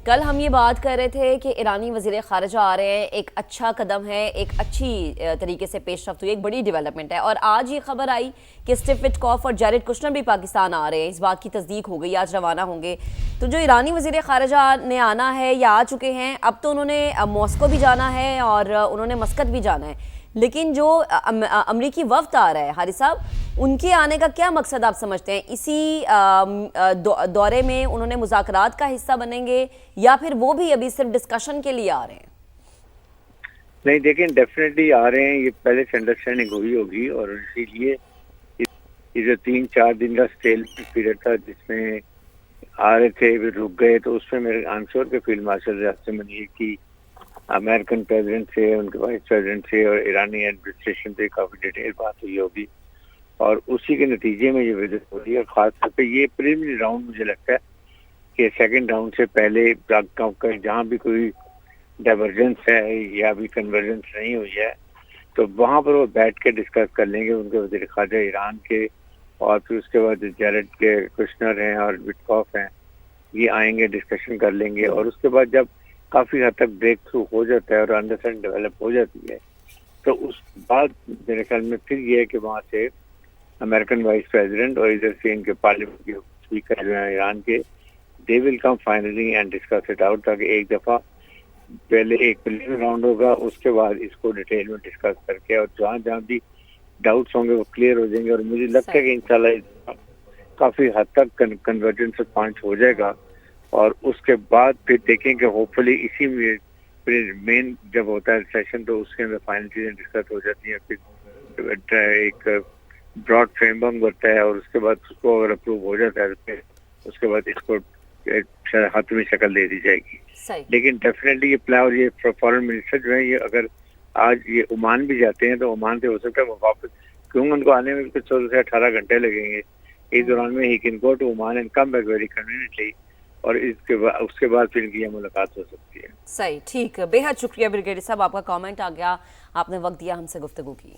کل ہم یہ بات کر رہے تھے کہ ایرانی وزیر خارجہ آ رہے ہیں، ایک اچھا قدم ہے، ایک اچھی طریقے سے پیش رفت ہوئی، ایک بڑی ڈیولپمنٹ ہے، اور آج یہ خبر آئی کہ اسٹیو وٹکوف اور جیریڈ کشنر بھی پاکستان آ رہے ہیں۔ اس بات کی تصدیق ہو گئی، آج روانہ ہوں گے۔ تو جو ایرانی وزیر خارجہ نے آنا ہے یا آ چکے ہیں، اب تو انہوں نے ماسکو بھی جانا ہے اور انہوں نے مسقط بھی جانا ہے، لیکن جو امریکی وفد آ رہا ہے حارث صاحب، ان کے آنے کا کیا مقصد آپ سمجھتے ہیں؟ اسی دورے میں انہوں نے مذاکرات کا حصہ بنیں گے یا پھر وہ بھی ابھی صرف ڈسکشن کے لیے آ رہے ہیں؟ نہیں دیکھیں، ڈیفینیٹلی آ رہے ہیں، یہ پہلے سے انڈرسٹینڈنگ ہوئی ہوگی، اور اسی لیے یہ جو 3-4 دن کا اسٹیل پیریڈ تھا جس میں آ رہے تھے پھر رک گئے، تو اس میں میرے آنسور کے فیلڈ مارشل ریاست منیر کی امریکن پریزیڈنٹ سے، ان کے وائس پریزیڈنٹ سے اور ایرانی ایڈمنسٹریشن سے کافی ڈیٹیل بات ہوئی ہوگی، اور اسی کے نتیجے میں یہ وزٹ ہو رہی ہے۔ خاص طور پہ یہ پریلیمنری راؤنڈ مجھے لگتا ہے کہ سیکنڈ راؤنڈ سے پہلے جہاں بھی کوئی ڈائیورجنس ہے یا بھی کنورجنس نہیں ہوئی ہے تو وہاں پر وہ بیٹھ کے ڈسکس کر لیں گے، ان کے وزیر خارجہ ایران کے، اور پھر اس کے بعد جیریڈ کے کشنر ہیں اور وٹکوف ہیں، یہ آئیں گے، ڈسکشن کر لیں گے، اور اس کے بعد جب کافی حد تک بریک تھرو ہو جاتا ہے اور انڈرسٹینڈ ڈیولپ ہو جاتی ہے تو اس بعد میرے خیال میں پھر یہ ہے کہ وہاں سے امریکن وائس پریزیڈنٹ اور ادھر سے ان کے پارلیمنٹ کے اسپیکر جو ہیں ایران کے، they will come finally and discuss it out, تاکہ ایک دفعہ پہلے ایک پریلیمنری راؤنڈ ہوگا، اس کے بعد اس کو ڈیٹیل میں ڈسکس کر کے اور جہاں جہاں بھی ڈاؤٹس ہوں گے وہ کلیئر ہو جائیں گے، اور مجھے لگتا ہے کہ انشاءاللہ کافی حد تک کنورجنس پوائنٹ ہو جائے گا، اور اس کے بعد پھر دیکھیں کہ ہوپ فلی اسی میں مین جب ہوتا ہے سیشن تو اس کے اندر فائنل چیزیں ڈسکس ہو جاتی ہیں، پھر ایک براڈ فریم ورک ہوتا ہے، اور اس کے بعد اس کو اگر اپروو ہو جاتا ہے تو پھر اس کے بعد اس کو حتمی شکل دے دی جائے گی۔ لیکن ڈیفینیٹلی یہ پلان، اور یہ فارن منسٹر جو ہیں، یہ اگر آج یہ عمان بھی جاتے ہیں تو عمان سے ہو سکتا ہے وہ واپس، کیونکہ ان کو آنے میں 14 سے 18 گھنٹے لگیں گے، اس دوران میں ہی can go to Oman and come back very conveniently, اور اس کے بعد پھر ان کی یہ ملاقات ہو سکتی ہے۔ صحیح، ٹھیک، بے حد شکریہ بریگیڈیئر صاحب، آپ کا کامنٹ آ گیا، آپ نے وقت دیا ہم سے گفتگو کی۔